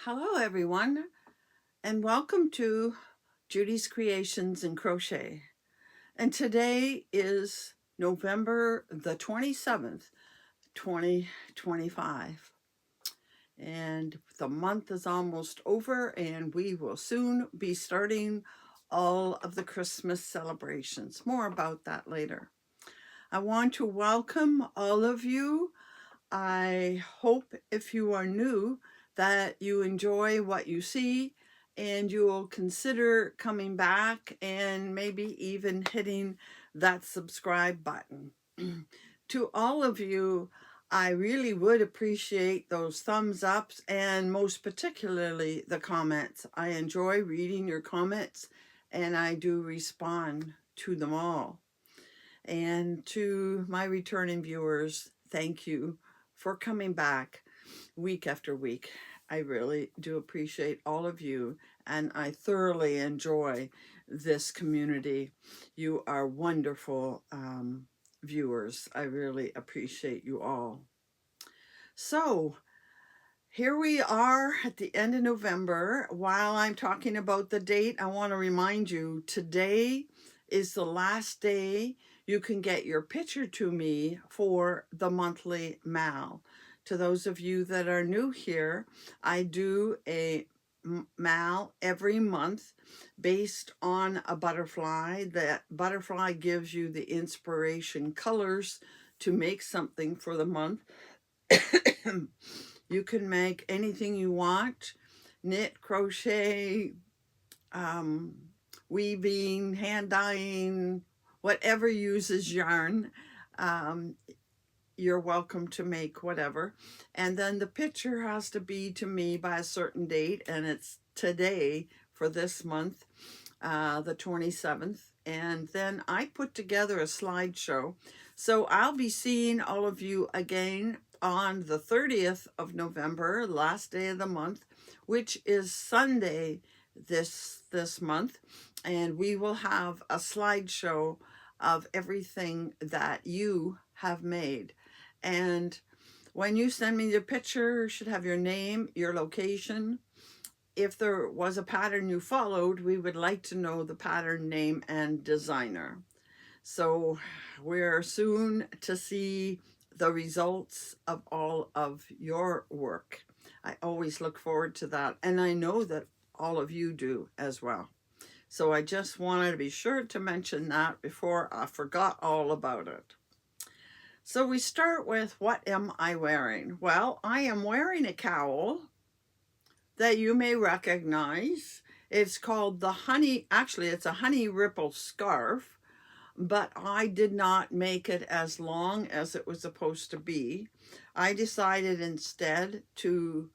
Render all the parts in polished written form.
Hello everyone, and welcome to Judy's Creations and Crochet. And today is November the 27th, 2025. And the month is almost over, and we will soon be starting all of the Christmas celebrations. More about that later. I want to welcome all of you. I hope if you are new that you enjoy what you see and you will consider coming back and maybe even hitting that subscribe button. To all of you, I really would appreciate those thumbs ups and most particularly the comments. I enjoy reading your comments and I do respond to them all. And to my returning viewers, thank you for coming back week after week. I really do appreciate all of you, and I thoroughly enjoy this community. You are wonderful viewers. I really appreciate you all. So, here we are at the end of November. While I'm talking about the date, I want to remind you today is the last day you can get your picture to me for the monthly mal. To those of you that are new here, I do a mal every month based on a butterfly. That butterfly gives you the inspiration colors to make something for the month. You can make anything you want, knit, crochet, weaving, hand dyeing, whatever uses yarn. You're welcome to make whatever. And then the picture has to be to me by a certain date, and it's today for this month, the 27th. And then I put together a slideshow. So I'll be seeing all of you again on the 30th of November, last day of the month, which is Sunday this month, and we will have a slideshow of everything that you have made. And when you send me your picture, it should have your name, your location. If there was a pattern you followed, we would like to know the pattern name and designer. So we're soon to see the results of all of your work. I always look forward to that, and I know that all of you do as well. So I just wanted to be sure to mention that before I forgot all about it. So we start with, what am I wearing? Well, I am wearing a cowl that you may recognize. It's called the honey, actually it's a honey ripple scarf, but I did not make it as long as it was supposed to be. I decided instead to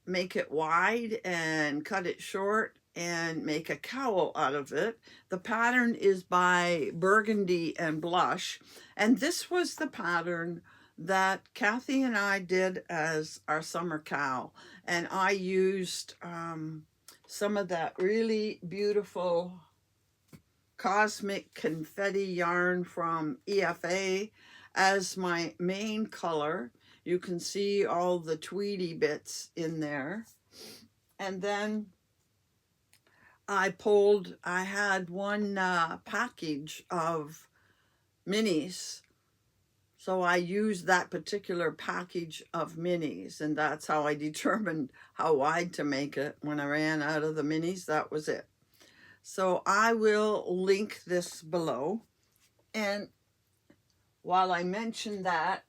make it wide and cut it short and make a cowl out of it. The pattern is by Burgundy and Blush, and this was the pattern that Kathy and I did as our summer cowl, and I used some of that really beautiful cosmic confetti yarn from EFA as my main color. You can see all the tweedy bits in there. And then I had one package of minis. So I used that particular package of minis, and that's how I determined how wide to make it. When I ran out of the minis, that was it. So I will link this below. And while I mention that,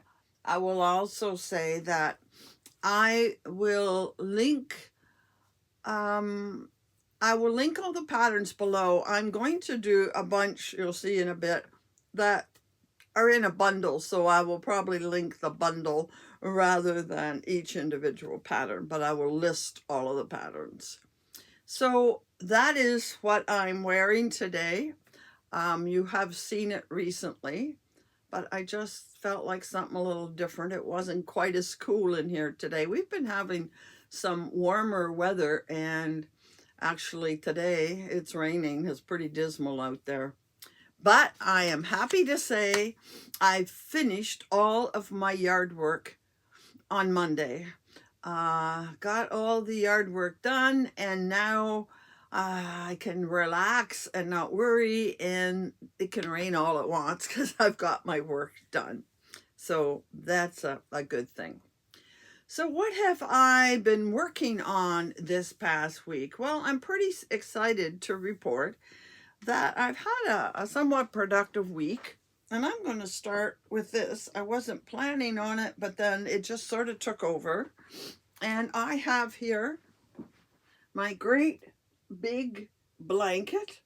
I will also say that I will link all the patterns below. I'm going to do a bunch, you'll see in a bit, that are in a bundle, so I will probably link the bundle rather than each individual pattern, but I will list all of the patterns. So that is what I'm wearing today. You have seen it recently, but I just felt like something a little different. It wasn't quite as cool in here today. We've been having some warmer weather, and actually today it's raining. It's pretty dismal out there. But I am happy to say I finished all of my yard work on Monday. got all the yard work done, and now I can relax and not worry, and it can rain all at once because I've got my work done. So that's a good thing. So what have I been working on this past week? Well, I'm pretty excited to report that I've had a somewhat productive week. And I'm going to start with this. I wasn't planning on it, but then it just sort of took over. And I have here my great big blanket.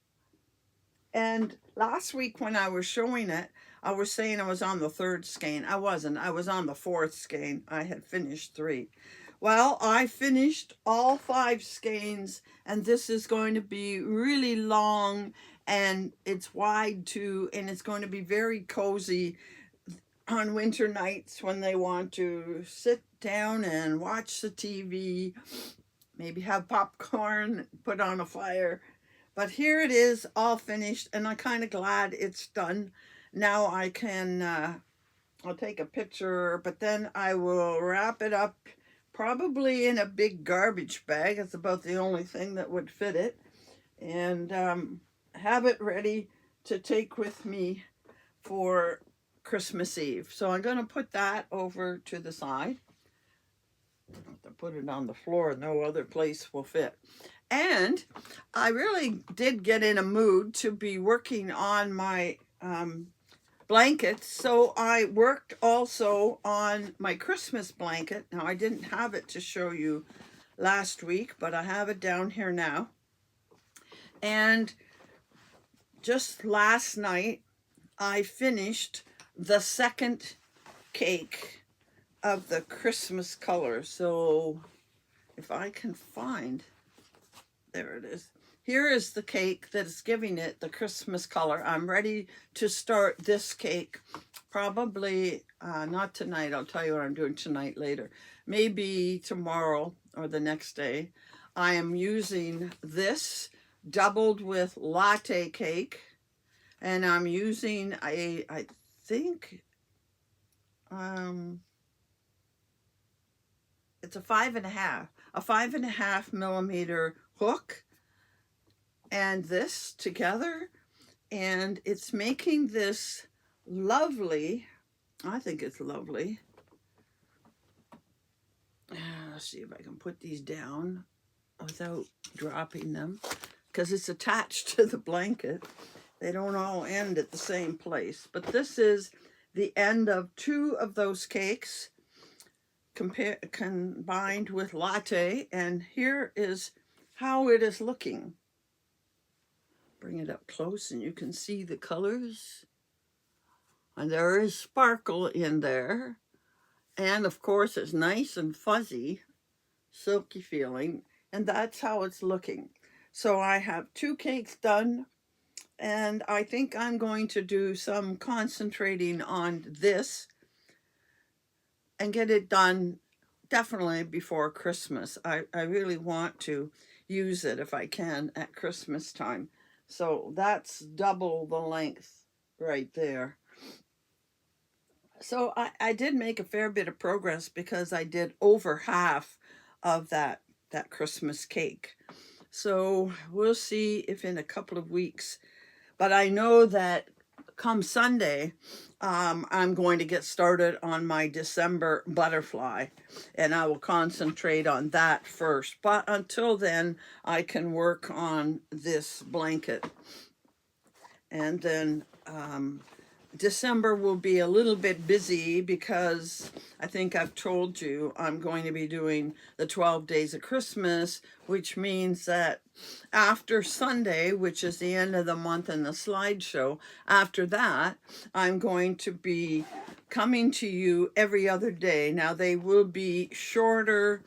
And last week when I was showing it, I was saying I was on the 3rd skein. I wasn't. I was on the 4th skein. I had finished 3. Well, I finished all 5 skeins, and this is going to be really long, and it's wide too, and it's going to be very cozy on winter nights when they want to sit down and watch the TV, maybe have popcorn, put on a fire. But here it is, all finished, and I'm kind of glad it's done. Now I can, I'll take a picture, but then I will wrap it up probably in a big garbage bag. It's about the only thing that would fit it. And have it ready to take with me for Christmas Eve. So I'm going to put that over to the side. I have to put it on the floor. No other place will fit. And I really did get in a mood to be working on my blankets. So I worked also on my Christmas blanket. Now, I didn't have it to show you last week, but I have it down here now. And just last night, I finished the 2nd cake of the Christmas color. So if I can find, there it is. Here is the cake that is giving it the Christmas color. I'm ready to start this cake. Probably not tonight. I'll tell you what I'm doing tonight later. Maybe tomorrow or the next day. I am using this doubled with latte cake. And I'm using I think it's a 5.5 millimeter hook, and this together, and it's making this lovely. I think it's lovely. Let's see if I can put these down without dropping them, because it's attached to the blanket. They don't all end at the same place. But this is the end of 2 of those cakes combined with latte. And here is how it is looking. Bring it up close and you can see the colors. And there is sparkle in there. And of course it's nice and fuzzy, silky feeling. And that's how it's looking. So I have 2 cakes done. And I think I'm going to do some concentrating on this and get it done definitely before Christmas. I really want to use it if I can at Christmas time. So that's double the length right there. So I did make a fair bit of progress because I did over half of that Christmas cake. So we'll see if in a couple of weeks. But I know that come Sunday, I'm going to get started on my December butterfly, and I will concentrate on that first. But until then, I can work on this blanket. And then December will be a little bit busy because I think I've told you I'm going to be doing the 12 days of Christmas, which means that after Sunday, which is the end of the month in the slideshow, after that, I'm going to be coming to you every other day. Now, they will be shorter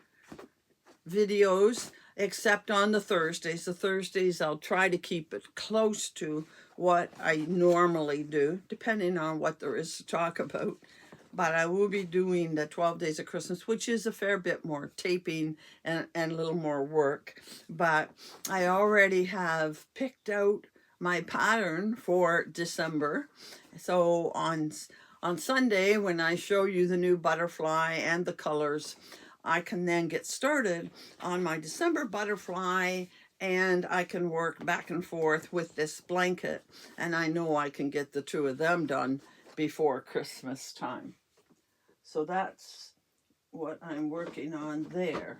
videos, except on the Thursdays. The Thursdays, I'll try to keep it close to what I normally do, depending on what there is to talk about. But I will be doing the 12 days of Christmas, which is a fair bit more taping and a little more work. But I already have picked out my pattern for December. So on Sunday, when I show you the new butterfly and the colors, I can then get started on my December butterfly, and I can work back and forth with this blanket, and I know I can get the two of them done before Christmas time. So that's what I'm working on there.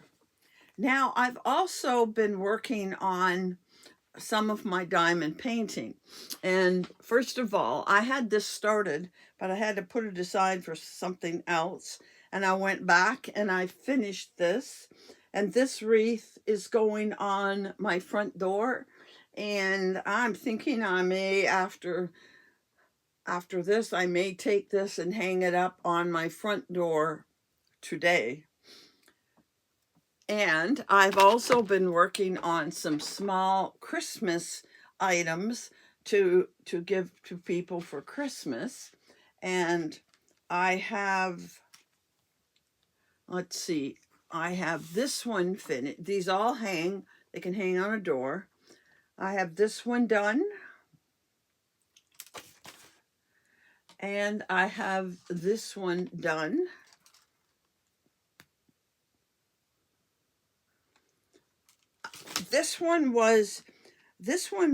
Now, I've also been working on some of my diamond painting. And first of all, I had this started, but I had to put it aside for something else. And I went back and I finished this. And this wreath is going on my front door. And I'm thinking I may, after this, I may take this and hang it up on my front door today. And I've also been working on some small Christmas items to give to people for Christmas. And I have, let's see, I have this one finished. These all hang, they can hang on a door. I have this one done. And I have this one done. This one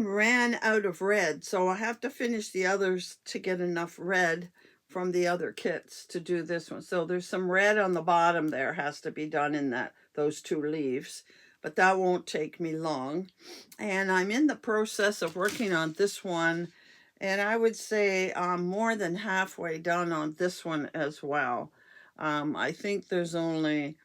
ran out of red, so I have to finish the others to get enough red from the other kits to do this one. So there's some red on the bottom there, has to be done in those two leaves, but that won't take me long. And I'm in the process of working on this one, and I would say I'm more than halfway done on this one as well. I think there's only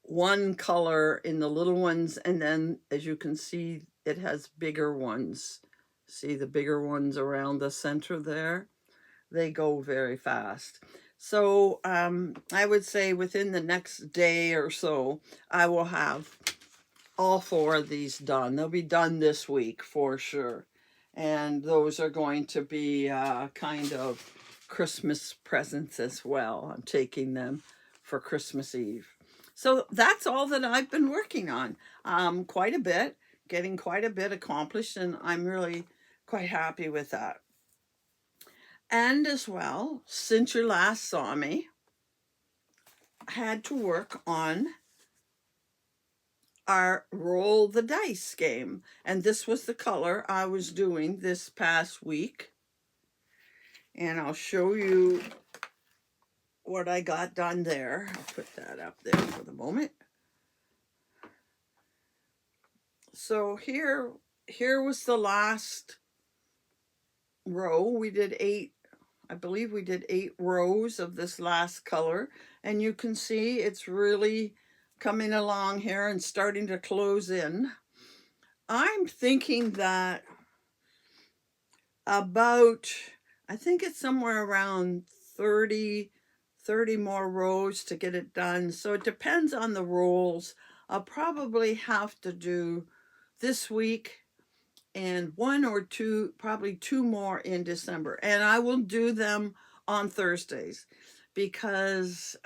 one color in the little ones, and then as you can see, it has bigger ones. See the bigger ones around the center there? They go very fast. So I would say within the next day or so, I will have all four of these done. They'll be done this week for sure. And those are going to be kind of Christmas presents as well. I'm taking them for Christmas Eve. So that's all that I've been working on. Quite a bit, getting quite a bit accomplished, and I'm really quite happy with that. And as well, since you last saw me, I had to work on our roll the dice game. And this was the color I was doing this past week. And I'll show you what I got done there. I'll put that up there for the moment. So here was the last row. We did 8, I believe we did 8 rows of this last color. And you can see it's really coming along here and starting to close in. I'm thinking that about, I think it's somewhere around 30 more rows to get it done. So it depends on the rolls. I'll probably have to do this week and 1 or 2, probably 2 more in December. And I will do them on Thursdays because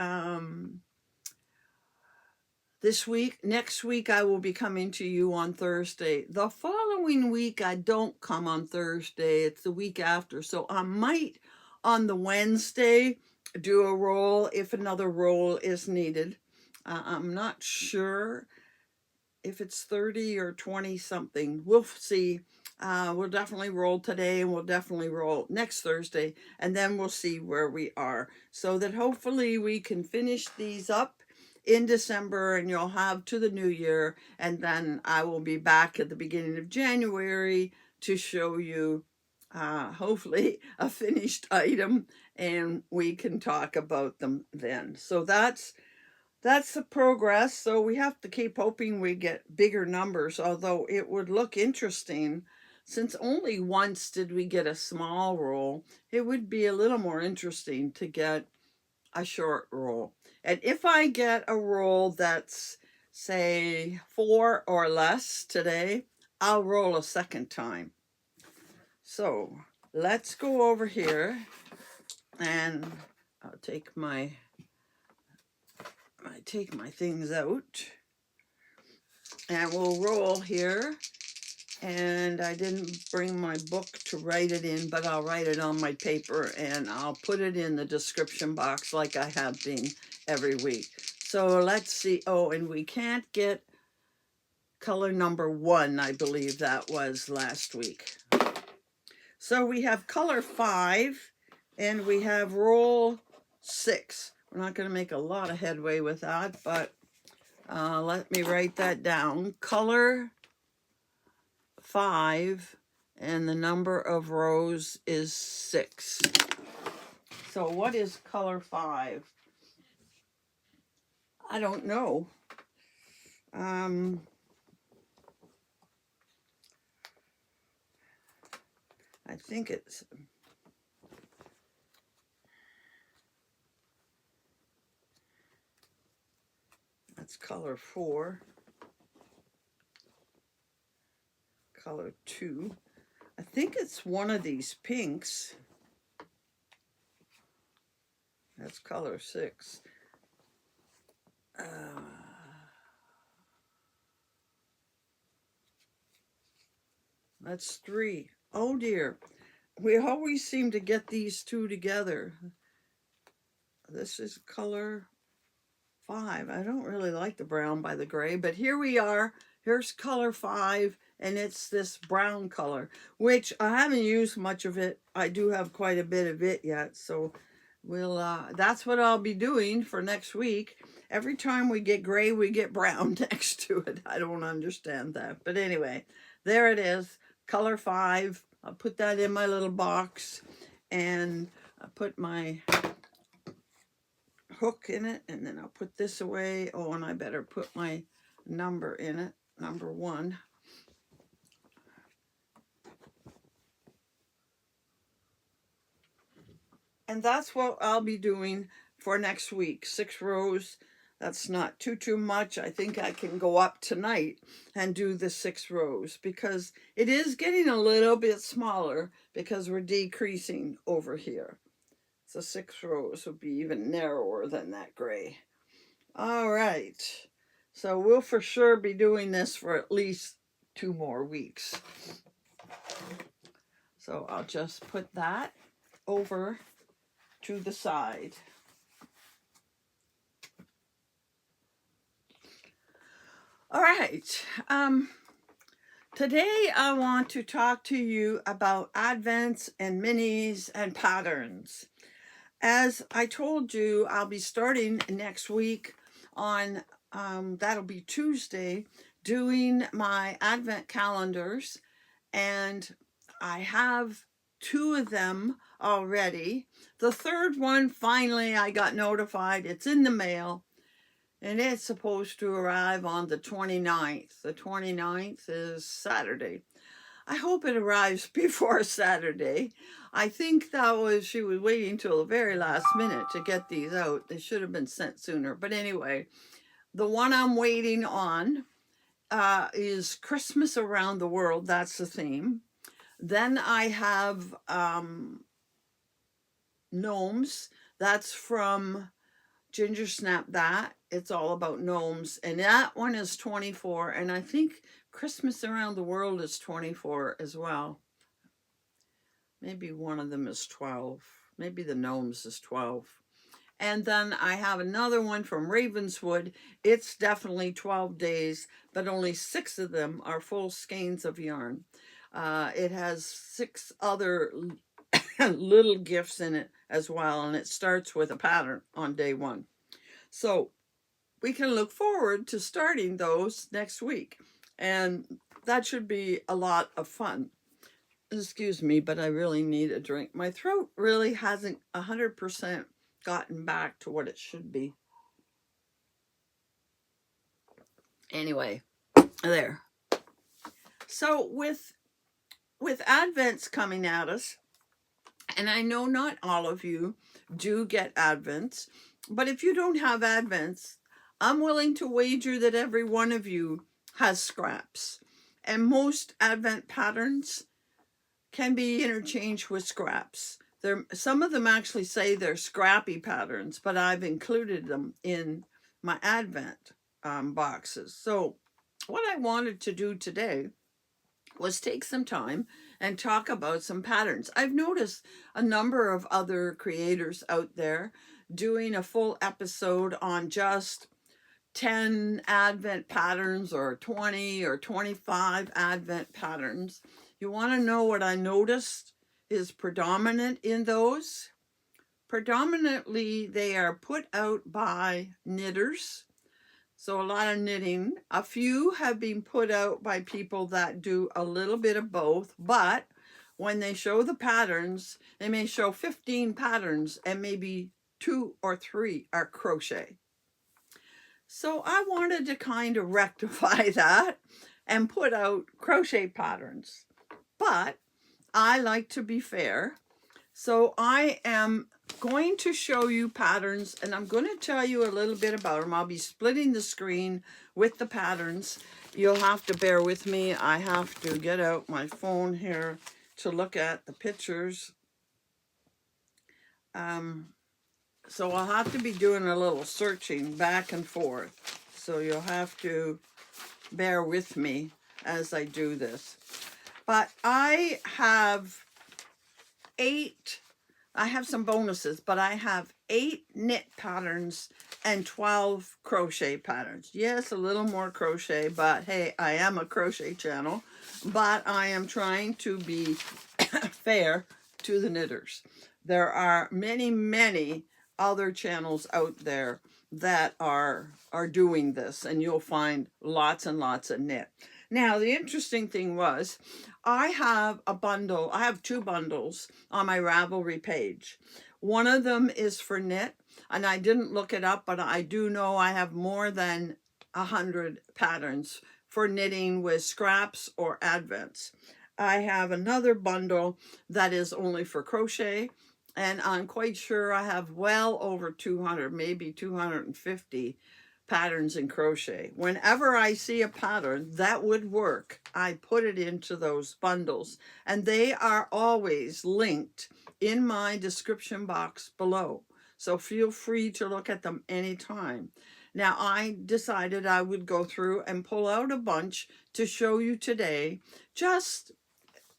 next week I will be coming to you on Thursday. The following week I don't come on Thursday. It's the week after. So I might on the Wednesday do a roll if another roll is needed. I'm not sure if it's 30 or 20 something. We'll see. We'll definitely roll today, and we'll definitely roll next Thursday, and then we'll see where we are, so that hopefully we can finish these up in December, and you'll have to the new year, and then I will be back at the beginning of January to show you hopefully a finished item, and we can talk about them then. So that's the progress. So we have to keep hoping we get bigger numbers, although it would look interesting. Since only once did we get a small roll, it would be a little more interesting to get a short roll. And if I get a roll that's, say, 4 or less today, I'll roll a second time. So let's go over here, and I'll take my things out, and we'll roll here. And I didn't bring my book to write it in, but I'll write it on my paper, and I'll put it in the description box like I have been every week. So let's see. Oh, and we can't get color number 1, I believe that was last week. So we have color 5 and we have roll 6. We're not going to make a lot of headway with that, but let me write that down. Color 5 and the number of rows is 6. So what is color 5? I don't know. I think that's color 4. Color 2. I think it's one of these pinks. That's color 6. That's 3. Oh dear. We always seem to get these two together. This is color 5. I don't really like the brown by the gray, but here we are. Here's color 5, and it's this brown color, which I haven't used much of it. I do have quite a bit of it yet, so we'll that's what I'll be doing for next week. Every time we get gray, we get brown next to it. I don't understand that, but anyway, there it is, color 5. I'll put that in my little box, and I'll put my hook in it, and then I'll put this away. Oh, and I better put my number in it, number 1. And that's what I'll be doing for next week. 6 rows. That's not too much. I think I can go up tonight and do the 6 rows because it is getting a little bit smaller because we're decreasing over here. So 6 rows will be even narrower than that gray. All right. So we'll for sure be doing this for at least 2 more weeks. So I'll just put that over to the side. All right. Today I want to talk to you about advents and minis and patterns. As I told you, I'll be starting next week on, that'll be Tuesday, doing my advent calendars. And I have 2 of them already. The third one, finally, I got notified. It's in the mail. And it's supposed to arrive on the 29th. The 29th is Saturday. I hope it arrives before Saturday. I think she was waiting till the very last minute to get these out. They should have been sent sooner. But anyway, the one I'm waiting on is Christmas Around the World. That's the theme. Then I have Gnomes. That's from Ginger Snap That. It's all about gnomes. And that one is 24. And I think Christmas Around the World is 24 as well. Maybe one of them is 12. Maybe the gnomes is 12. And then I have another one from Ravenswood. It's definitely 12 days, but only 6 of them are full skeins of yarn. It has 6 other little gifts in it as well, and it starts with a pattern on day 1. So we can look forward to starting those next week, and that should be a lot of fun. Excuse me, but I really need a drink. My throat really hasn't 100% gotten back to what it should be. Anyway, there. So with Advents coming at us, and I know not all of you do get Advents, but if you don't have Advents, I'm willing to wager that every one of you has scraps. And most Advent patterns can be interchanged with scraps. Some of them actually say they're scrappy patterns, but I've included them in my Advent boxes. So what I wanted to do today was take some time and talk about some patterns. I've noticed a number of other creators out there doing a full episode on just 10 Advent patterns or 20 or 25 Advent patterns. You want to know what I noticed is predominant in those? Predominantly, they are put out by knitters. So a lot of knitting. A few have been put out by people that do a little bit of both, but when they show the patterns, they may show 15 patterns and maybe 2 or 3 are crochet. So I wanted to kind of rectify that and put out crochet patterns. But I like to be fair. So I am going to show you patterns, and I'm going to tell you a little bit about them. I'll be splitting the screen with the patterns. You'll have to bear with me. I have to get out my phone here to look at the pictures. So I'll have to be doing a little searching back and forth. So you'll have to bear with me as I do this. But I have some bonuses, but I have 8 knit patterns and 12 crochet patterns. Yes, a little more crochet, but hey, I am a crochet channel, but I am trying to be fair to the knitters. There are many, many other channels out there that are doing this, and you'll find lots and lots of knit. Now, the interesting thing was, I have 2 bundles on my Ravelry page. One of them is for knit, and I didn't look it up, but I do know I have more than 100 patterns for knitting with scraps or advents. I have another bundle that is only for crochet, and I'm quite sure I have well over 200, maybe 250 patterns in crochet. Whenever I see a pattern that would work, I put it into those bundles, and they are always linked in my description box below. So feel free to look at them anytime. Now, I decided I would go through and pull out a bunch to show you today, just,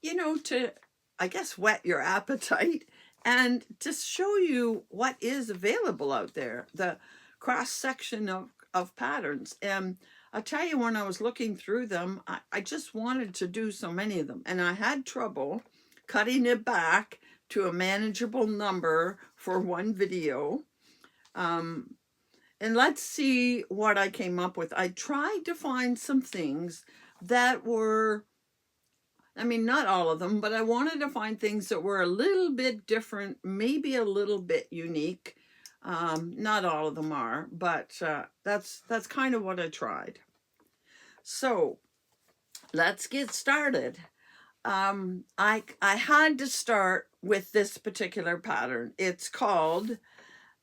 to, I guess, whet your appetite and to show you what is available out there, the cross section of patterns. And I'll tell you, when I was looking through them, I just wanted to do so many of them, and I had trouble cutting it back to a manageable number for one video. And let's see what I came up with. I tried to find some things that were, not all of them, but I wanted to find things that were a little bit different, maybe a little bit unique. Not all of them are, but that's kind of what I tried. So let's get started. I had to start with this particular pattern. It's called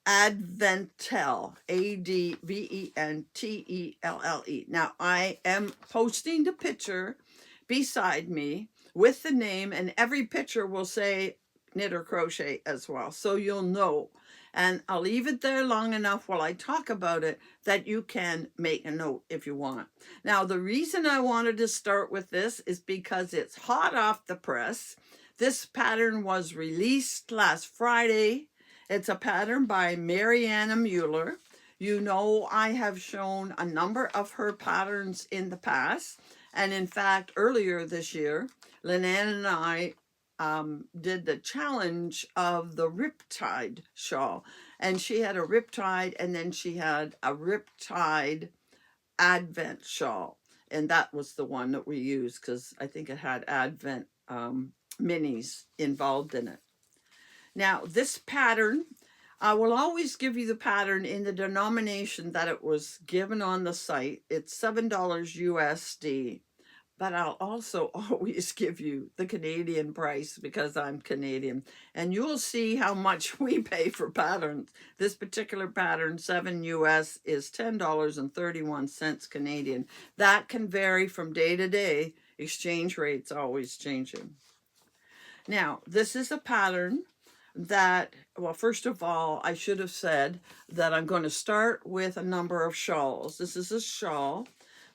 Adventelle, Adventelle. Now, I am posting the picture beside me with the name, and every picture will say knit or crochet as well, so you'll know. And I'll leave it there long enough while I talk about it that you can make a note if you want. Now, the reason I wanted to start with this is because it's hot off the press. This pattern was released last Friday. It's a pattern by Mariana Muller. You know, I have shown a number of her patterns in the past. And in fact, earlier this year, Lesley and I did the challenge of the Riptide shawl, and she had a Riptide, and then she had a Riptide Advent shawl, and that was the one that we used because I think it had Advent minis involved in it. Now, this pattern, I will always give you the pattern in the denomination that it was given on the site. It's $7 USD. But I'll also always give you the Canadian price because I'm Canadian. And you'll see how much we pay for patterns. This particular pattern, $7 US, is $10.31 Canadian. That can vary from day to day. Exchange rates always changing. Now, this is a pattern that, well, first of all, I should have said that I'm going to start with a number of shawls. This is a shawl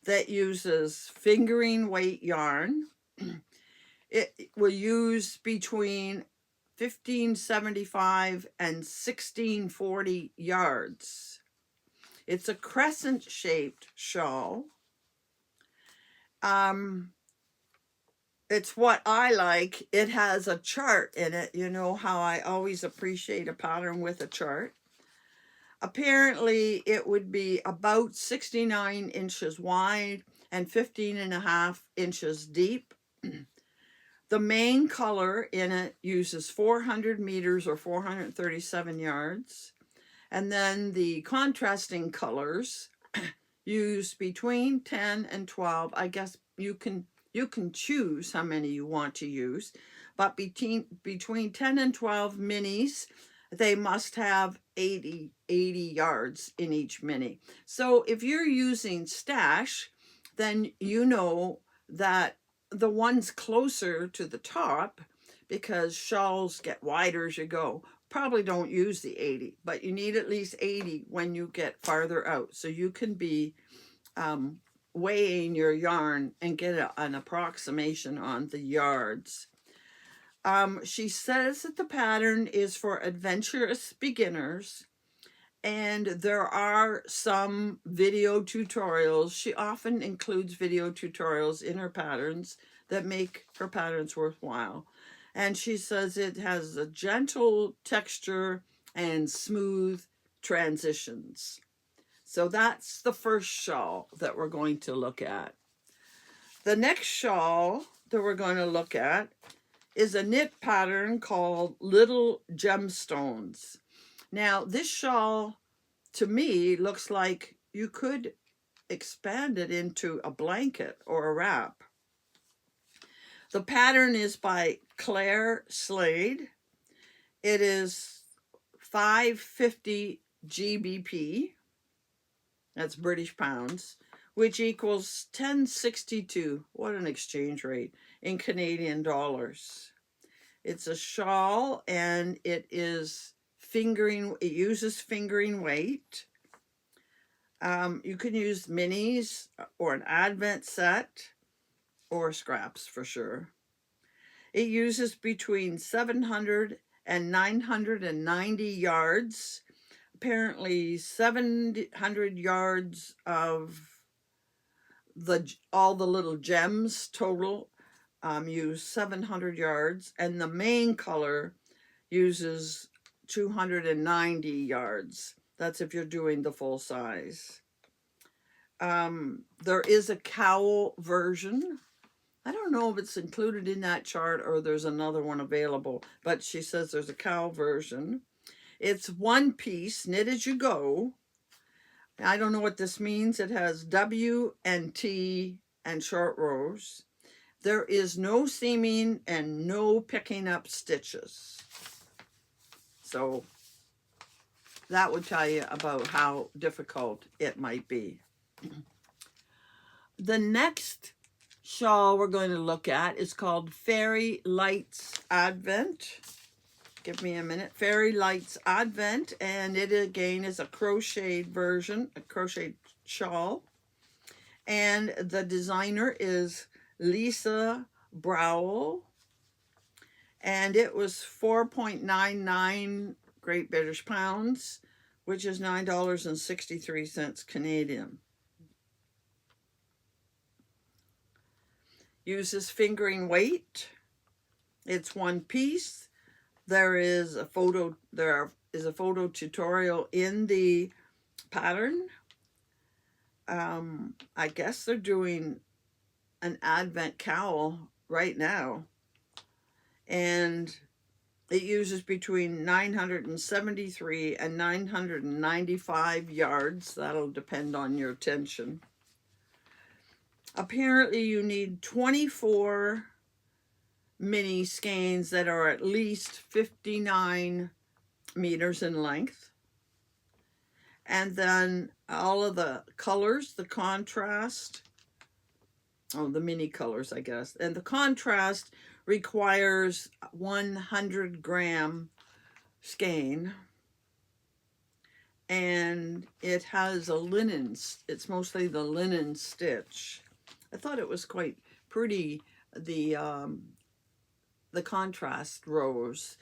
that uses fingering weight yarn. It will use between 1575 and 1640 yards. It's a crescent-shaped shawl. It's what I like. It has a chart in it. You know how I always appreciate a pattern with a chart. Apparently, it would be about 69 inches wide and 15.5 inches deep. The main color in it uses 400 meters or 437 yards. And then the contrasting colors use between 10 and 12. I guess you can choose how many you want to use, but between 10 and 12 minis, they must have 80 yards in each mini. So if you're using stash, then you know that the ones closer to the top, because shawls get wider as you go, probably don't use the 80, but you need at least 80 when you get farther out. So you can be weighing your yarn and get an approximation on the yards. She says that the pattern is for adventurous beginners, and there are some video tutorials. She often includes video tutorials in her patterns that make her patterns worthwhile. And she says it has a gentle texture and smooth transitions. So that's the first shawl that we're going to look at. The next shawl that we're going to look at is a knit pattern called Little Gemstones. Now, this shawl, to me, looks like you could expand it into a blanket or a wrap. The pattern is by Slade. It is 550 GBP. That's British pounds, which equals 1062. What an exchange rate in Canadian dollars. It's a shawl, and it uses fingering weight. You can use minis or an advent set or scraps for sure. It uses between 700 and 990 yards. Apparently 700 yards of all the little gems total use 700 yards, and the main color uses 290 yards. That's if you're doing the full size. There is a cowl version. I don't know if it's included in that chart or there's another one available, but she says there's a cowl version. It's one piece, knit as you go. I don't know what this means. It has W and T and short rows. There is no seaming and no picking up stitches. So that would tell you about how difficult it might be. The next shawl we're going to look at is called Fairy Lights Advent. Give me a minute. Fairy Lights Advent, and it again is a crocheted version, a crochet shawl. And the designer is Lisa Browell, and it was 4.99 Great British pounds, which is $9.63 Canadian. Uses fingering weight. It's one piece. There is a photo tutorial in the pattern. I guess they're doing an advent cowl right now, and it uses between 973 and 995 yards. That'll depend on your tension. Apparently you need 24 mini skeins that are at least 59 meters in length. And then all of the colors, the contrast, the mini colors, I guess. And the contrast requires 100-gram skein. And it has a linen, it's mostly the linen stitch. I thought it was quite pretty, the contrast rows.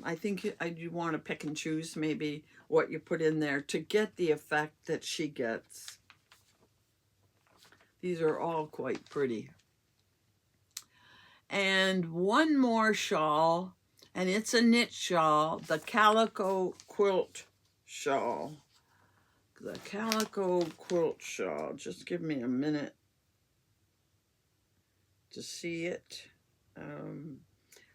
I think I do want to pick and choose maybe what you put in there to get the effect that she gets. These are all quite pretty. And one more shawl, and it's a knit shawl, the Calico Quilt Shawl. The Calico Quilt Shawl. Just give me a minute to see it.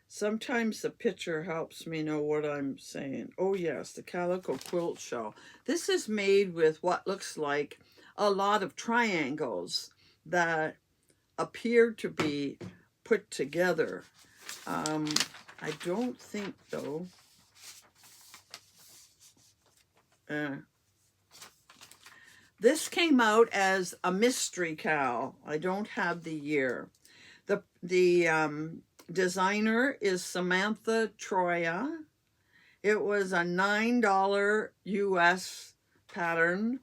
Sometimes the picture helps me know what I'm saying. Oh yes, the Calico Quilt Shawl. This is made with what looks like a lot of triangles that appear to be put together. I don't think though. This came out as a mystery cowl. I don't have the year. The designer is Samantha Troia. It was a $9 US pattern,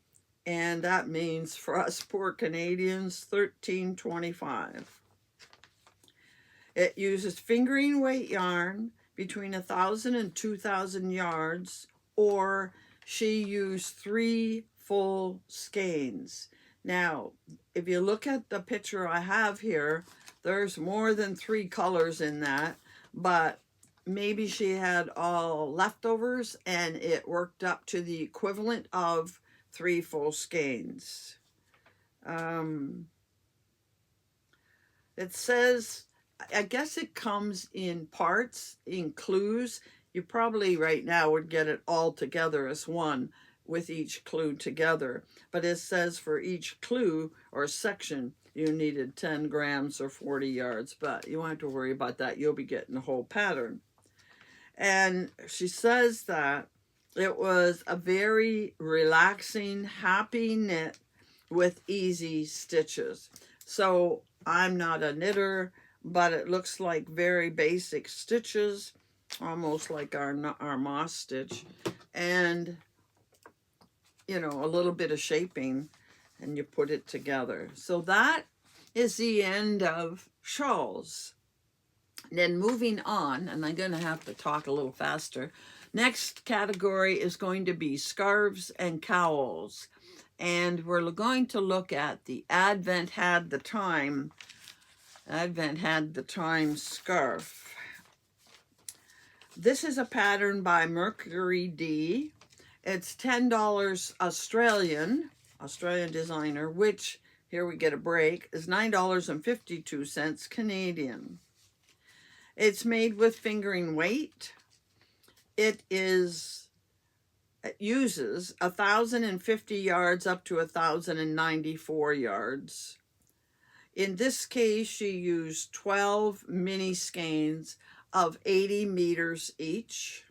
and that means for us poor Canadians, $13.25. It uses fingering weight yarn between 1,000 and 2,000 yards, or she used 3 full skeins. Now, if you look at the picture I have here, there's more than 3 colors in that, but maybe she had all leftovers and it worked up to the equivalent of 3 full skeins. It says, I guess it comes in parts, in clues. You probably right now would get it all together as one with each clue together. But it says for each clue or section, you needed 10 grams or 40 yards. But you won't have to worry about that. You'll be getting the whole pattern. And she says that it was a very relaxing, happy knit with easy stitches. So I'm not a knitter, but it looks like very basic stitches, almost like our moss stitch, and you know, a little bit of shaping, and you put it together. So that is the end of shawls. Then moving on, and I'm going to have to talk a little faster. Next category is going to be scarves and cowls, and we're going to look at the Advent Had the Time scarf. This is a pattern by Mercury D. It's $10 Australian designer, which, here we get a break, is $9.52 Canadian. It's made with fingering weight. It uses 1,050 yards up to 1,094 yards. In this case, she used 12 mini skeins of 80 meters each.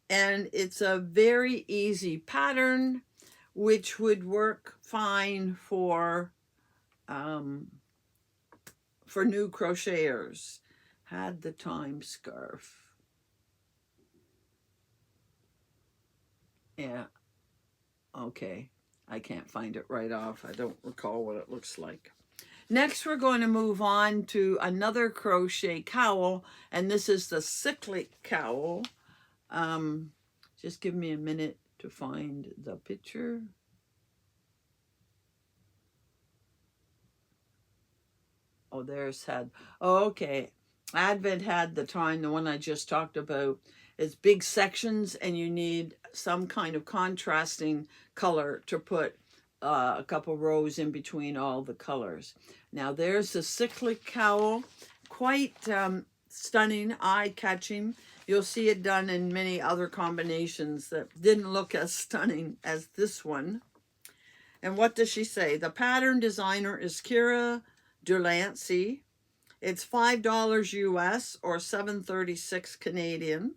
And it's a very easy pattern, which would work fine for new crocheters. Had the Time scarf. Yeah, okay. I can't find it right off. I don't recall what it looks like. Next, we're going to move on to another crochet cowl, and this is the Cyclic cowl. Just give me a minute to find the picture. Oh, there's okay. Advent Had the Time, the one I just talked about. It's big sections, and you need some kind of contrasting color to put a couple rows in between all the colors. Now there's the Cyclic cowl, quite stunning, eye-catching. You'll see it done in many other combinations that didn't look as stunning as this one. And what does she say? The pattern designer is Kira Delaney. It's $5 US or $7.36 Canadian.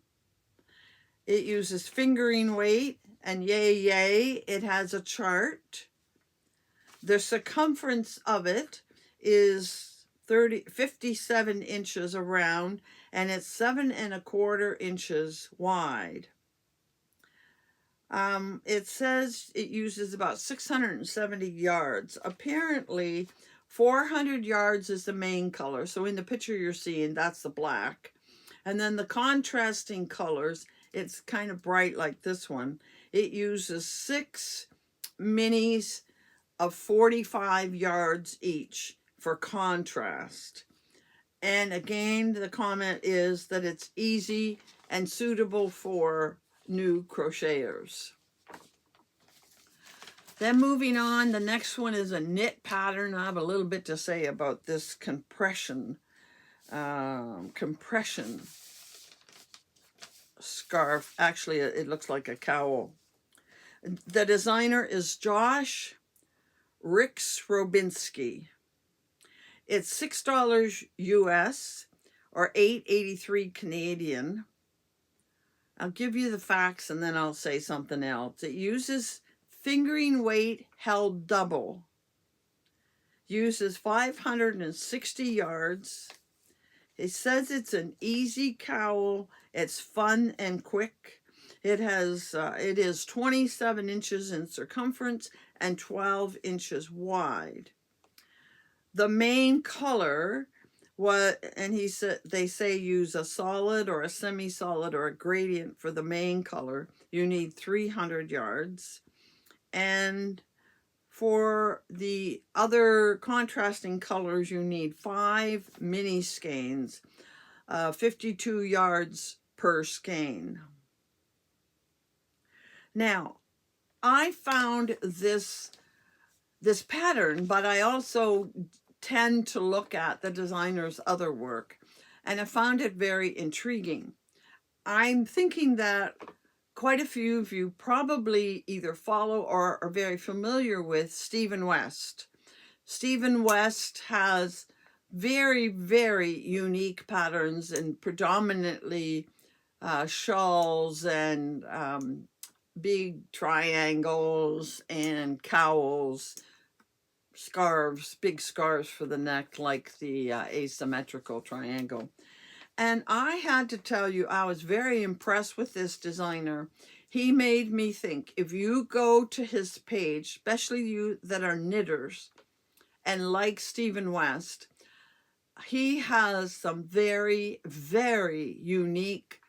It uses fingering weight, and yay, it has a chart. The circumference of it is 57 inches around, and it's 7 1/4 inches wide. It says it uses about 670 yards. Apparently, 400 yards is the main color. So in the picture you're seeing, that's the black. And then the contrasting colors it's kind of bright like this one. It uses 6 minis of 45 yards each for contrast. And again, the comment is that it's easy and suitable for new crocheters. Then moving on, the next one is a knit pattern. I have a little bit to say about this compression scarf. Actually, it looks like a cowl. The designer is Josh Ryks-Robinsky. It's $6 US or $8.83 Canadian. I'll give you the facts and then I'll say something else. It uses fingering weight held double. Uses 560 yards. It says it's an easy cowl. It's fun and quick. It is 27 inches in circumference and 12 inches wide. The main color they say use a solid or a semi-solid or a gradient for the main color. You need 300 yards. And for the other contrasting colors, you need 5 mini skeins, 52 yards per skein. Now, I found this pattern, but I also tend to look at the designer's other work, and I found it very intriguing. I'm thinking that quite a few of you probably either follow or are very familiar with Stephen West. Stephen West has very, very unique patterns and predominantly shawls and big triangles and cowls, scarves, big scarves for the neck, like the asymmetrical triangle. And I had to tell you, I was very impressed with this designer. He made me think, if you go to his page, especially you that are knitters and like Stephen West, he has some very, very unique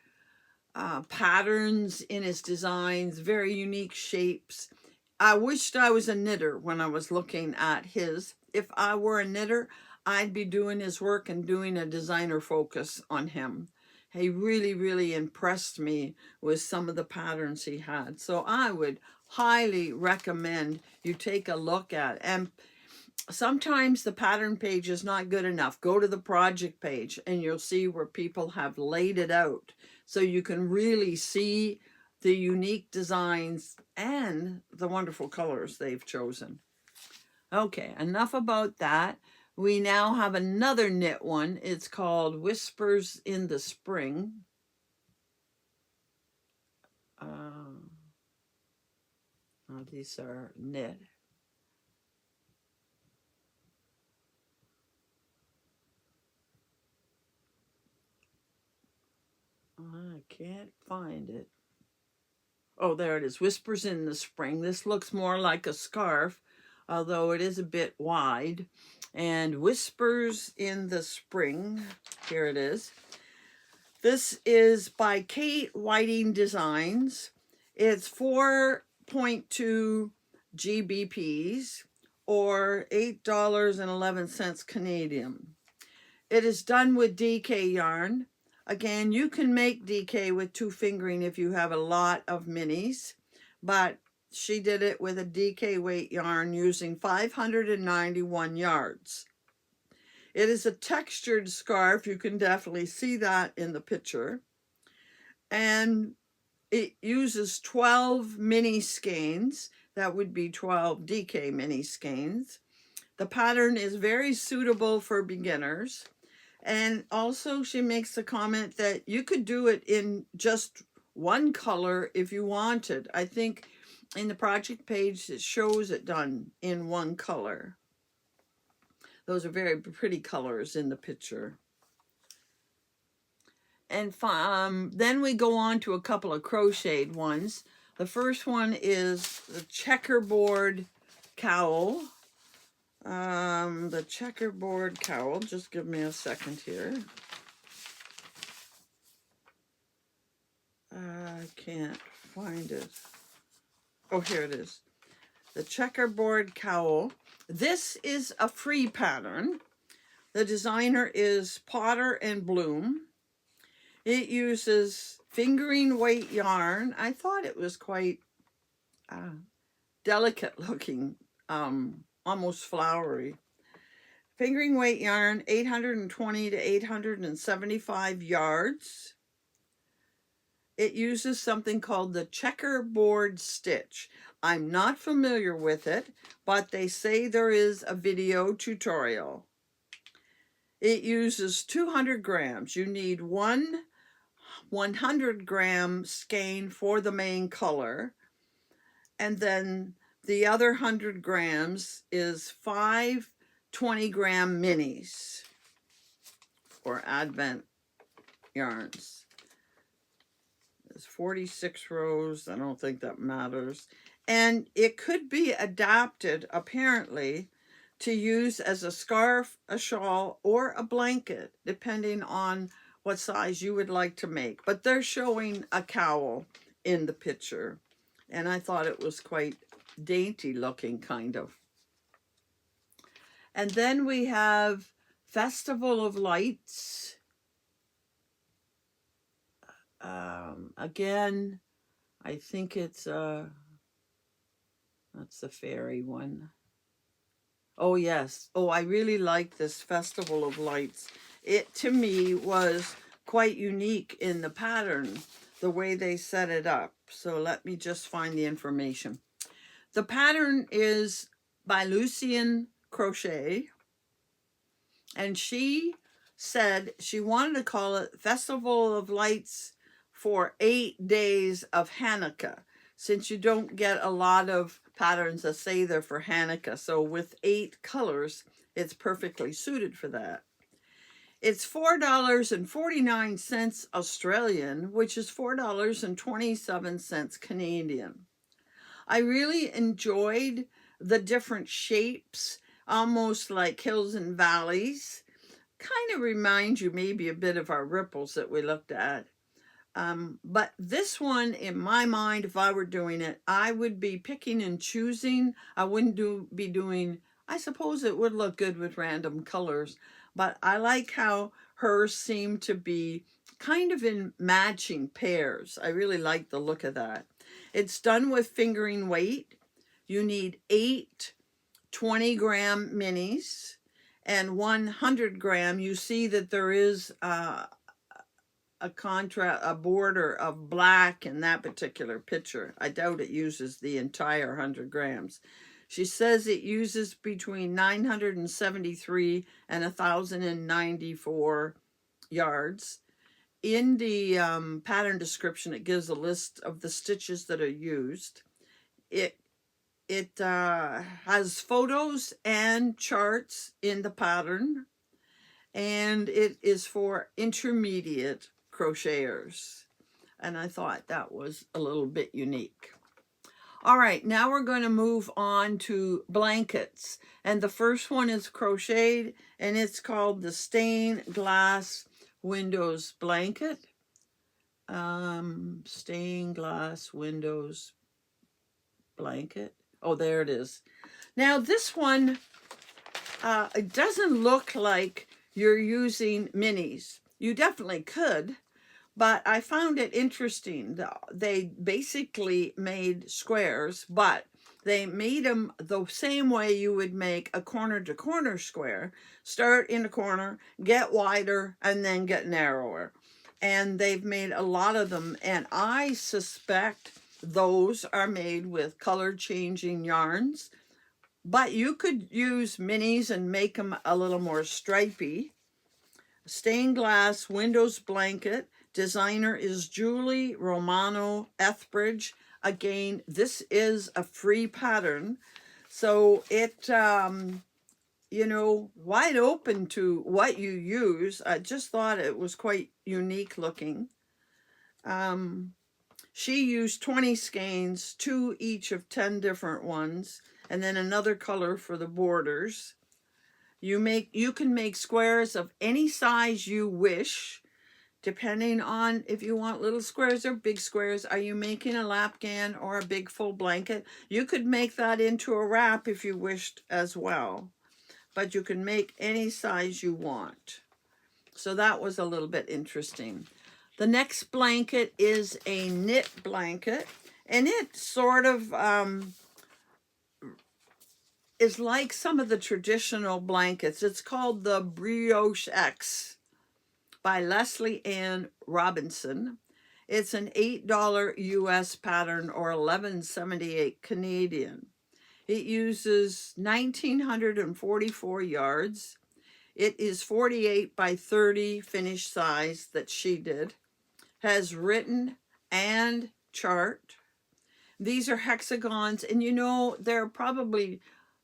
patterns in his designs, very unique shapes. I wished I was a knitter when I was looking at his. If I were a knitter, I'd be doing his work and doing a designer focus on him. He really, really impressed me with some of the patterns he had. So I would highly recommend you take a look at it. And sometimes the pattern page is not good enough. Go to the project page and you'll see where people have laid it out, so you can really see the unique designs and the wonderful colors they've chosen. Okay, enough about that. We now have another knit one. It's called Whispers in the Spring. These are knit. I can't find it. Oh, there it is. Whispers in the Spring. This looks more like a scarf, although it is a bit wide. And Whispers in the Spring. Here it is. This is by Kate Whiting Designs. It's 4.2 GBPs or $8.11 Canadian. It is done with DK yarn. Again, you can make DK with 2 fingering if you have a lot of minis, but she did it with a DK weight yarn using 591 yards. It is a textured scarf. You can definitely see that in the picture. And it uses 12 mini skeins. That would be 12 DK mini skeins. The pattern is very suitable for beginners. And also she makes the comment that you could do it in just one color if you wanted. I think in the project page it shows it done in one color. Those are very pretty colors in the picture. And then we go on to a couple of crocheted ones. The first one is the Checkerboard Cowl. The Checkerboard Cowl. Just give me a second here. I can't find it. Oh, here it is. The Checkerboard Cowl. This is a free pattern. The designer is Potter and Bloom. It uses fingering weight yarn. I thought it was quite delicate looking, almost flowery. Fingering weight yarn, 820 to 875 yards. It uses something called the Checkerboard stitch. I'm not familiar with it, but they say there is a video tutorial. It uses 200 grams. You need one 100-gram skein for the main color. And then the other 100 grams is 5 20-gram minis for Advent yarns. There's 46 rows. I don't think that matters. And it could be adapted, apparently, to use as a scarf, a shawl, or a blanket, depending on what size you would like to make. But they're showing a cowl in the picture. And I thought it was quite dainty looking, kind of. And then we have Festival of Lights. Again, I think it's that's the fairy one. Oh yes. Oh, I really like this Festival of Lights. It to me was quite unique in the pattern, the way they set it up. So let me just find the information. The pattern is by Lucien Crochet, and she said she wanted to call it Festival of Lights for 8 days of Hanukkah, since you don't get a lot of patterns that say they're for Hanukkah. So with 8 colors, it's perfectly suited for that. It's $4.49 Australian, which is $4.27 Canadian. I really enjoyed the different shapes, almost like hills and valleys. Kind of reminds you maybe a bit of our ripples that we looked at. But this one, in my mind, if I were doing it, I would be picking and choosing. I wouldn't be doing, I suppose it would look good with random colors, but I like how hers seem to be kind of in matching pairs. I really like the look of that. It's done with fingering weight. You need 8 20-gram minis and 100-gram. You see that there is a border of black in that particular picture. I doubt it uses the entire 100 grams. She says it uses between 973 and 1,094 yards. In the pattern description, it gives a list of the stitches that are used. It has photos and charts in the pattern, and it is for intermediate crocheters. And I thought that was a little bit unique. All right, now we're going to move on to blankets. And the first one is crocheted, and it's called the Stained Glass Windows Blanket. Stained Glass Windows Blanket. Oh, there it is. Now this one, it doesn't look like you're using minis. You definitely could, but I found it interesting. They basically made squares, but they made them the same way you would make a corner-to-corner square. Start in a corner, get wider, and then get narrower. And they've made a lot of them, and I suspect those are made with color-changing yarns. But you could use minis and make them a little more stripy. Stained glass windows blanket. Designer is Julie Romano Ethbridge. Again, this is a free pattern. So it, you know, wide open to what you use. I just thought it was quite unique looking. She used 20 skeins, 2 each of 10 different ones, and then another color for the borders. You can make squares of any size you wish. depending on if you want little squares or big squares. Are you making a lapgan or a big full blanket? You could make that into a wrap if you wished as well, but you can make any size you want. So that was a little bit interesting. The next blanket is a knit blanket, and it sort of is like some of the traditional blankets. It's called the Briochex by Lesley and Robinson. It's an $8 US pattern or $11.78 Canadian. It uses 1,944 yards. It is 48 by 30 finished size that she did. Has written and chart. These are hexagons, and you know, there are probably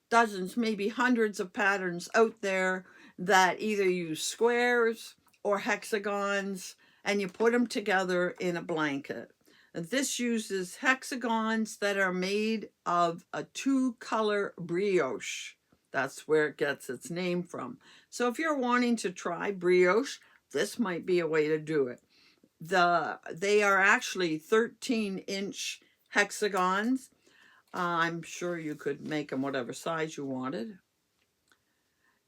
dozens, maybe hundreds of patterns out there that either use squares or hexagons, and you put them together in a blanket. And this uses hexagons that are made of a 2-color brioche. That's where it gets its name from. So if you're wanting to try brioche, this might be a way to do it. They are actually 13-inch hexagons. I'm sure you could make them whatever size you wanted.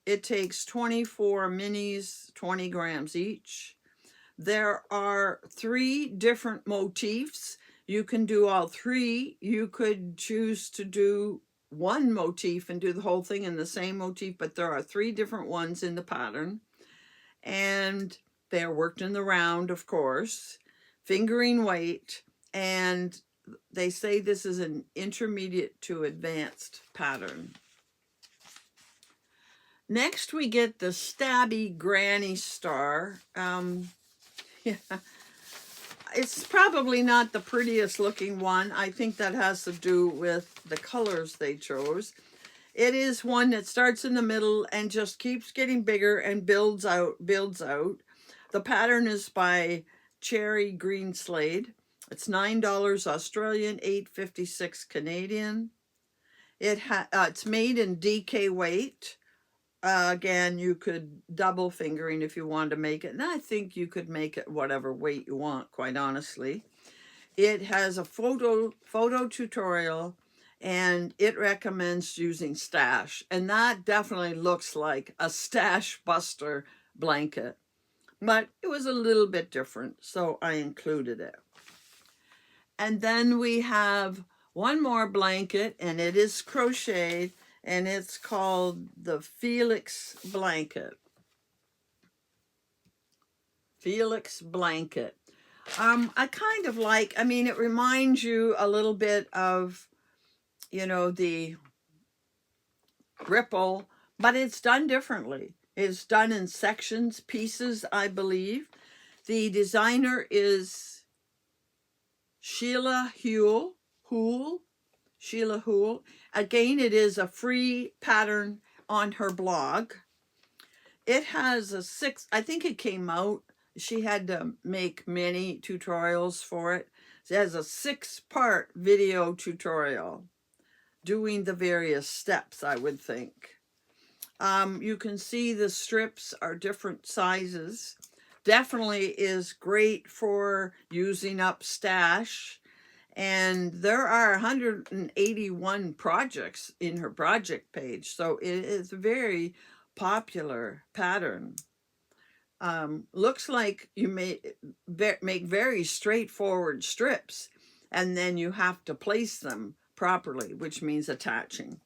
It takes 24 minis, 20 grams each. There are 3 different motifs. You can do all 3. You could choose to do one motif and do the whole thing in the same motif, but there are 3 different ones in the pattern. And they're worked in the round, of course, fingering weight, and they say this is an intermediate to advanced pattern. Next, we get the Stabby Granny Star. Yeah, it's probably not the prettiest looking one. I think that has to do with the colors they chose. It is one that starts in the middle and just keeps getting bigger and builds out. The pattern is by Cherry Greenslade. It's $9 Australian, $8.56 Canadian. It's made in DK weight. Again, you could double fingering if you wanted to make it, and I think you could make it whatever weight you want, quite honestly. It has a photo tutorial, and it recommends using stash, and that definitely looks like a stash buster blanket, but it was a little bit different, so I included it. And then we have one more blanket, and it is crocheted, and it's called the Felix blanket. Felix blanket. I kind of like, I mean, it reminds you a little bit of, you know, the Ripple, but it's done differently. It's done in sections, pieces, I believe. The designer is Sheila Houle. Sheila Houle. Again, it is a free pattern on her blog. It has a 6, I think it came out, she had to make many tutorials for it. It has a 6-part video tutorial doing the various steps, I would think. You can see the strips are different sizes. Definitely is great for using up stash. And there are 181 projects in her project page. So it is a very popular pattern. Looks like you make very straightforward strips, and then you have to place them properly, which means attaching.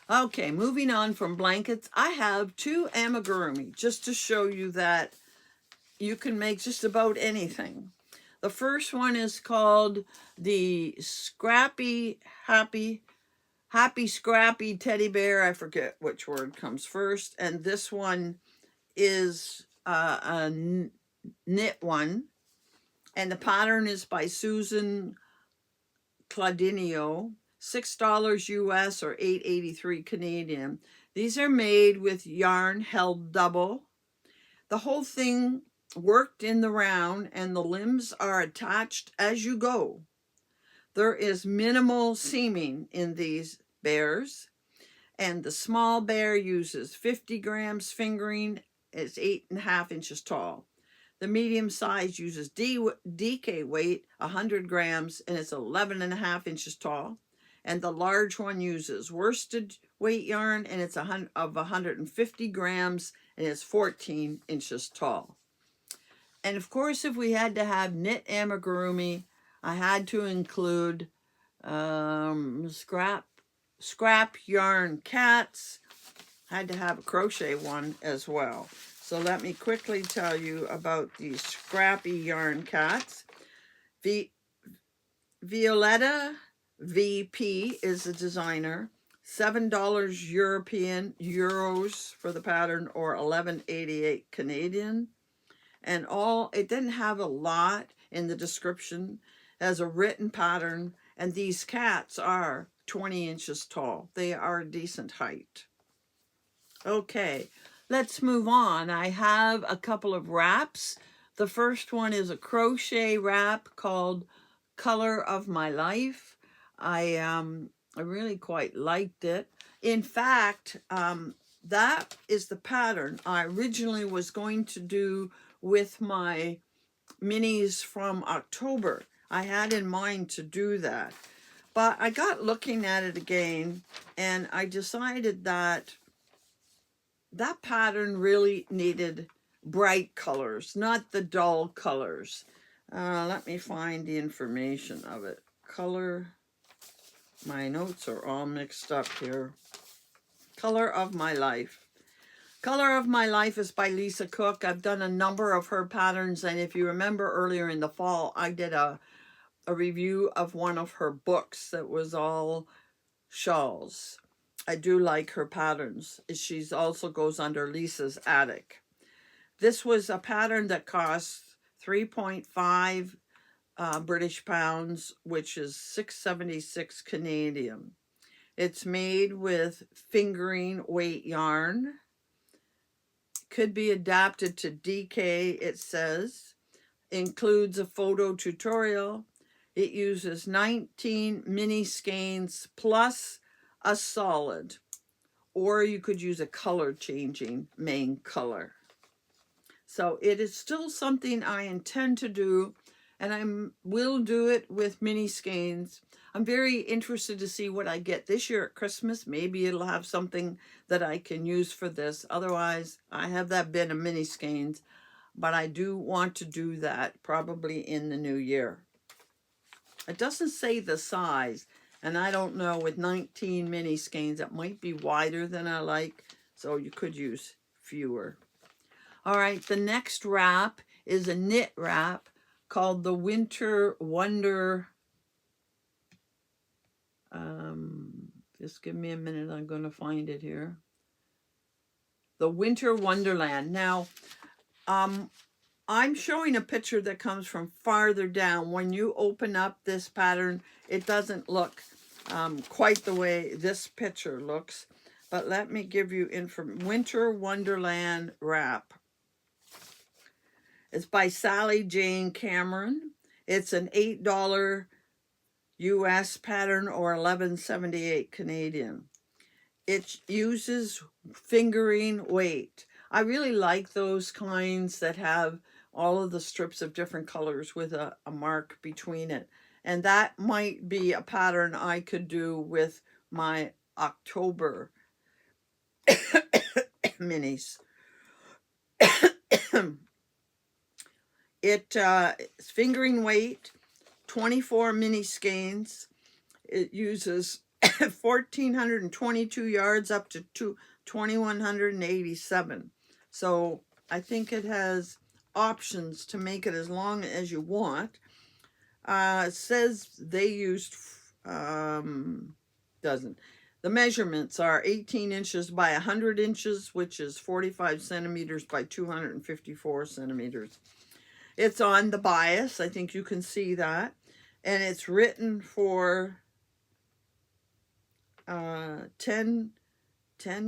Okay, moving on from blankets, I have 2 amigurumi, just to show you that you can make just about anything. The first one is called the Scrappy Happy Scrappy Teddy Bear. I forget which word comes first. And this one is a knit one. And the pattern is by Susan Claudine, $6 US or $8.83 Canadian. These are made with yarn held double. The whole thing worked in the round, and the limbs are attached as you go. There is minimal seaming in these bears, and the small bear uses 50 grams fingering. It's 8.5 inches tall. The medium size uses DK weight, 100 grams, and it's 11.5 inches tall. And the large one uses worsted weight yarn, and it's of 150 grams, and it's 14 inches tall. And of course, if we had to have knit amigurumi, I had to include scrap yarn cats. Had to have a crochet one as well. So let me quickly tell you about these Scrappy yarn cats. Violeta VP is the designer. $7 euros for the pattern, or 11.88 Canadian. And it didn't have a lot in the description as a written pattern. And these cats are 20 inches tall. They are a decent height. Okay, let's move on. I have a couple of wraps. The first one is a crochet wrap called Color of My Life. I really quite liked it. In fact, that is the pattern I originally was going to do with my minis from October. I had in mind to do that. But I got looking at it again, and I decided that that pattern really needed bright colors, not the dull colors. Let me find the information of it. Color, my notes are all mixed up here. Color of My Life. Color of My Life is by Lisa Cook. I've done a number of her patterns, and if you remember earlier in the fall, I did a review of one of her books that was all shawls. I do like her patterns. She's also goes under Lisa's Attic. This was a pattern that costs 3.5 British pounds, which is 6.76 Canadian. It's made with fingering weight yarn. Could be adapted to DK, it says. Includes a photo tutorial. It uses 19 mini skeins plus a solid, or you could use a color changing main color. So it is still something I intend to do, and I will do it with mini skeins. I'm very interested to see what I get this year at Christmas. Maybe it'll have something that I can use for this. Otherwise, I have that bin of mini skeins, but I do want to do that probably in the new year. It doesn't say the size, and I don't know, with 19 mini skeins, it might be wider than I like, so you could use fewer. All right, the next wrap is a knit wrap called the Winter Wonder. Just give me a minute, I'm going to find it here. The Winter Wonderland. Now, I'm showing a picture that comes from farther down. When you open up this pattern, it doesn't look quite the way this picture looks. But let me give you Winter Wonderland wrap. It's by Sally Jane Cameron. It's an $8 US pattern, or 11.78 Canadian. It uses fingering weight. I really like those kinds that have all of the strips of different colors with a mark between it. And that might be a pattern I could do with my October minis. It's fingering weight, 24 mini skeins. It uses 1,422 yards up to 2,187. So I think it has options to make it as long as you want. It says they used, doesn't. The measurements are 18 inches by 100 inches, which is 45 centimeters by 254 centimeters. It's on the bias. I think you can see that. And it's written for 10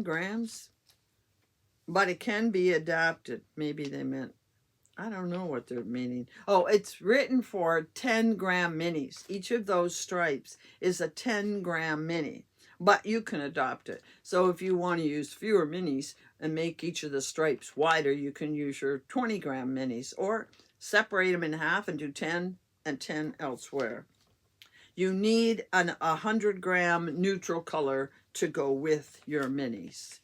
grams. But it can be adapted. Maybe they meant, I don't know what they're meaning. Oh, it's written for 10 gram minis. Each of those stripes is a 10 gram mini. but you can adopt it. So if you want to use fewer minis and make each of the stripes wider, you can use your 20-gram minis, or separate them in half and do 10 and 10 elsewhere. You need a 100-gram neutral color to go with your minis.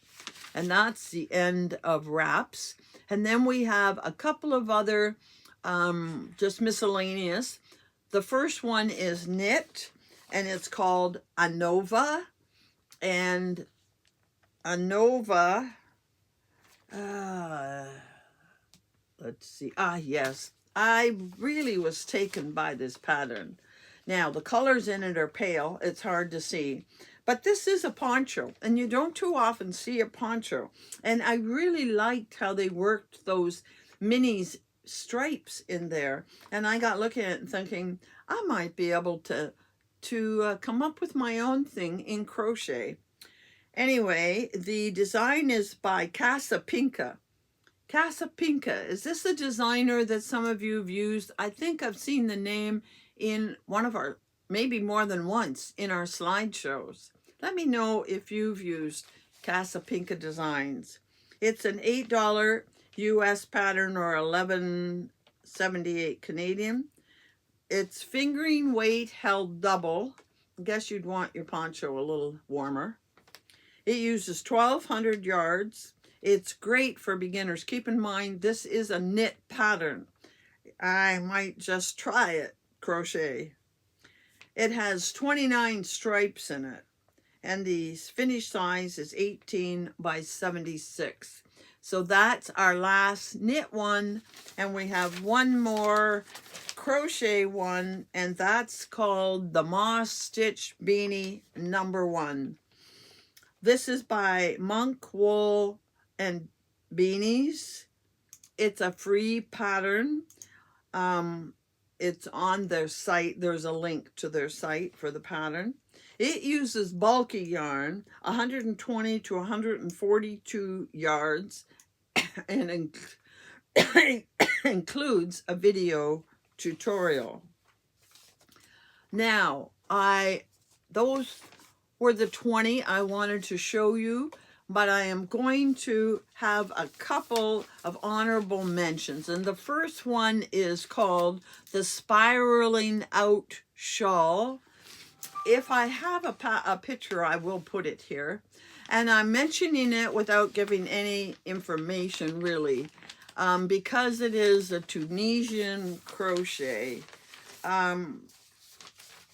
And that's the end of wraps. And then we have a couple of other just miscellaneous. The first one is knit, and it's called Anova. And Anova, let's see. Yes, I really was taken by this pattern. Now, the colors in it are pale. It's hard to see. But this is a poncho, and you don't too often see a poncho. And I really liked how they worked those minis stripes in there. And I got looking at it and thinking, I might be able to come up with my own thing in crochet. Anyway, the design is by Casapinka. Casapinka, is this a designer that some of you have used? I think I've seen the name in one of our, maybe more than once, in our slideshows. Let me know if you've used Casapinka Designs. It's an $8 US pattern, or $11.78 Canadian. It's fingering weight held double. I guess you'd want your poncho a little warmer. It uses 1,200 yards. It's great for beginners. Keep in mind, this is a knit pattern. I might just try it, crochet. It has 29 stripes in it, and the finished size is 18 by 76. So that's our last knit one, and we have one more crochet one, and that's called the Moss Stitch Beanie #1. This is by Monk Wool and Beanies. It's a free pattern. It's on their site. There's a link to their site for the pattern. It uses bulky yarn, 120 to 142 yards, and includes a video tutorial. Now, those were the 20 I wanted to show you, but I am going to have a couple of honorable mentions. And the first one is called the Spiraling Out Shawl. If I have a picture, I will put it here. And I'm mentioning it without giving any information, really, because it is a Tunisian crochet. And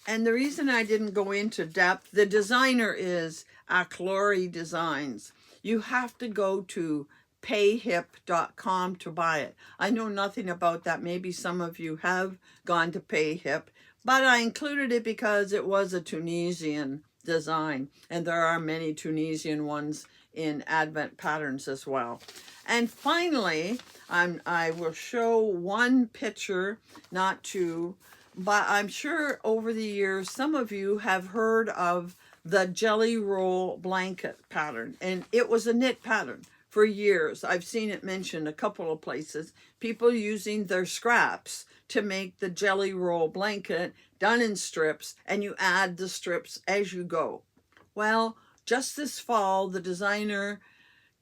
the reason I didn't go into depth, the designer is Aclori Designs. You have to go to payhip.com to buy it. I know nothing about that. Maybe some of you have gone to Payhip, but I included it because it was a Tunisian design, and there are many Tunisian ones in Advent patterns as well. And finally, I will show one picture, not two, but I'm sure over the years some of you have heard of the Jelly Roll blanket pattern, and it was a knit pattern for years. I've seen it mentioned a couple of places, people using their scraps to make the Jelly Roll blanket done in strips, and you add the strips as you go. Well, just this fall, the designer,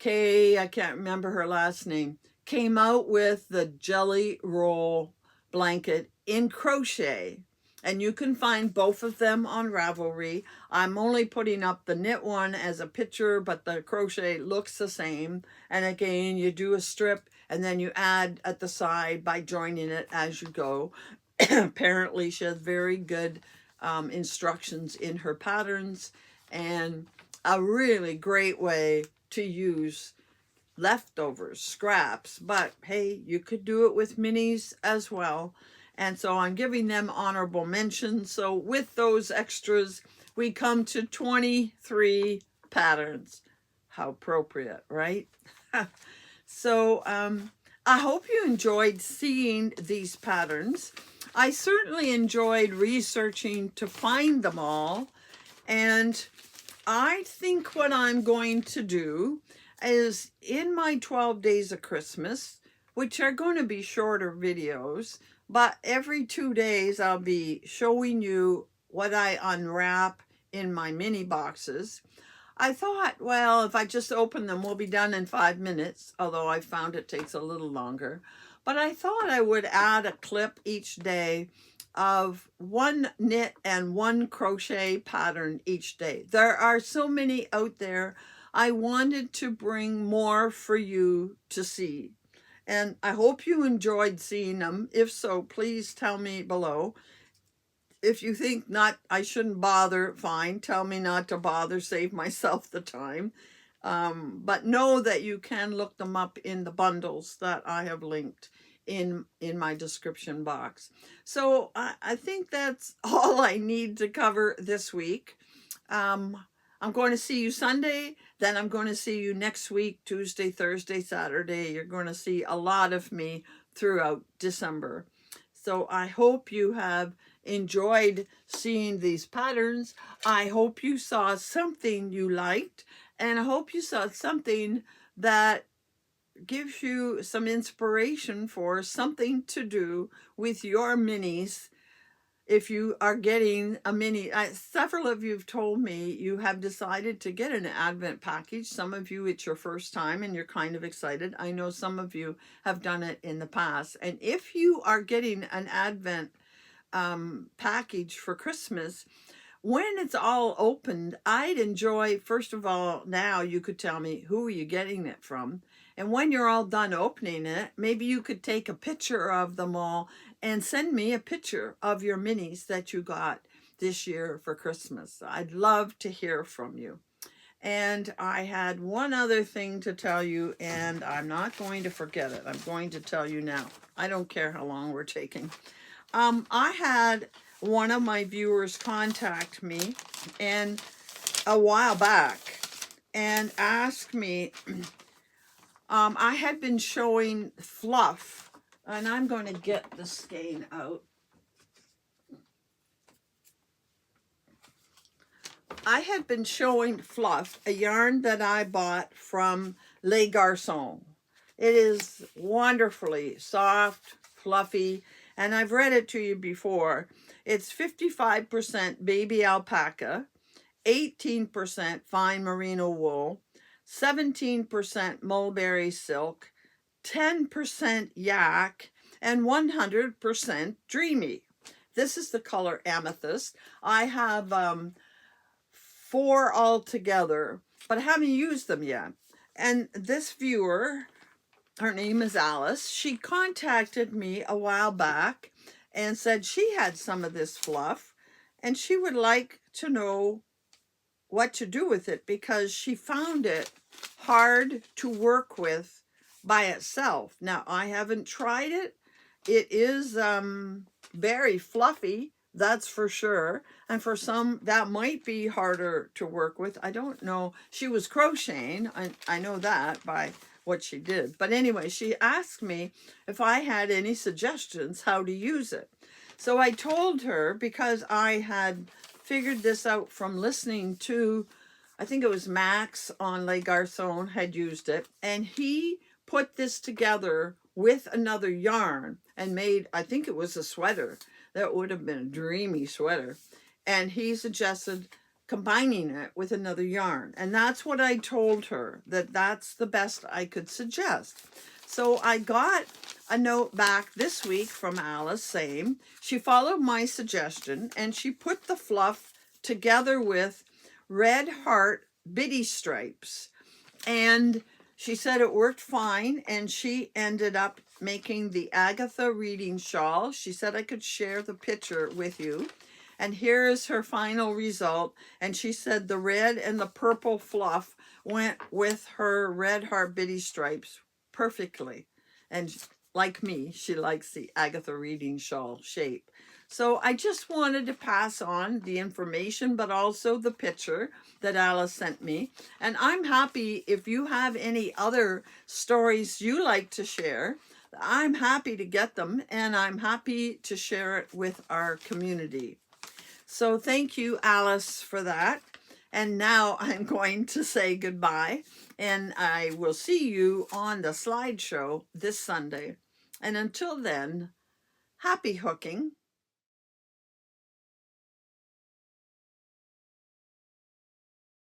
I can't remember her last name, came out with the Jelly Roll blanket in crochet, and you can find both of them on Ravelry. I'm only putting up the knit one as a picture, but the crochet looks the same. And again, you do a strip and then you add at the side by joining it as you go. Apparently she has very good instructions in her patterns, and a really great way to use leftovers, scraps, but hey, you could do it with minis as well. And so I'm giving them honorable mentions. So with those extras, we come to 23 patterns. How appropriate, right? So I hope you enjoyed seeing these patterns. I certainly enjoyed researching to find them all. And I think what I'm going to do is, in my 12 days of Christmas, which are going to be shorter videos, but every 2 days I'll be showing you what I unwrap in my mini boxes. I thought, well, if I just open them, we'll be done in 5 minutes, although I found it takes a little longer. But I thought I would add a clip each day of one knit and one crochet pattern each day. There are so many out there. I wanted to bring more for you to see. And I hope you enjoyed seeing them. If so, please tell me below. If you think not, I shouldn't bother, fine. Tell me not to bother, save myself the time. But know that you can look them up in the bundles that I have linked in my description box. So I think that's all I need to cover this week. I'm going to see you Sunday, then I'm going to see you next week, Tuesday, Thursday, Saturday. You're going to see a lot of me throughout December. So I hope you have enjoyed seeing these patterns. I hope you saw something you liked, and I hope you saw something that gives you some inspiration for something to do with your minis. If you are getting a mini, several of you have told me you have decided to get an Advent package. Some of you, it's your first time and you're kind of excited. I know some of you have done it in the past. And if you are getting an Advent package for Christmas, when it's all opened, I'd enjoy, first of all, now you could tell me who are you getting it from. And when you're all done opening it, maybe you could take a picture of them all and send me a picture of your minis that you got this year for Christmas. I'd love to hear from you. And I had one other thing to tell you, and I'm not going to forget it. I'm going to tell you now. I don't care how long we're taking. I had one of my viewers contact me and a while back and ask me, I had been showing fluff, and I'm going to get the skein out. I had been showing fluff, a yarn that I bought from Les Garçons. It is wonderfully soft, fluffy, and I've read it to you before. It's 55% baby alpaca, 18% fine merino wool, 17% mulberry silk, 10% yak, and 100% dreamy. This is the color amethyst. I have 4 altogether, but I haven't used them yet. And this viewer, her name is Alice, she contacted me a while back and said she had some of this fluff and she would like to know what to do with it because she found it hard to work with by itself. Now, I haven't tried it. It is very fluffy, that's for sure. And for some, that might be harder to work with. I don't know. She was crocheting. I know that by what she did. But anyway, she asked me if I had any suggestions how to use it. So I told her, because I had figured this out from listening to, I think it was Max on Les Garçons had used it, and he put this together with another yarn and made, I think it was a sweater. That would have been a dreamy sweater. And he suggested combining it with another yarn. And that's what I told her, that that's the best I could suggest. So I got a note back this week from Alice saying she followed my suggestion and she put the fluff together with red heart biddy stripes. And she said it worked fine, and she ended up making the Agatha reading shawl. She said I could share the picture with you. And here is her final result. And she said the red and the purple fluff went with her red heart biddy stripes perfectly. And like me, she likes the Agatha reading shawl shape. So I just wanted to pass on the information, but also the picture that Alice sent me. And I'm happy if you have any other stories you like to share. I'm happy to get them, and I'm happy to share it with our community. So thank you, Alice, for that. And now I'm going to say goodbye, and I will see you on the slideshow this Sunday. And until then, happy hooking.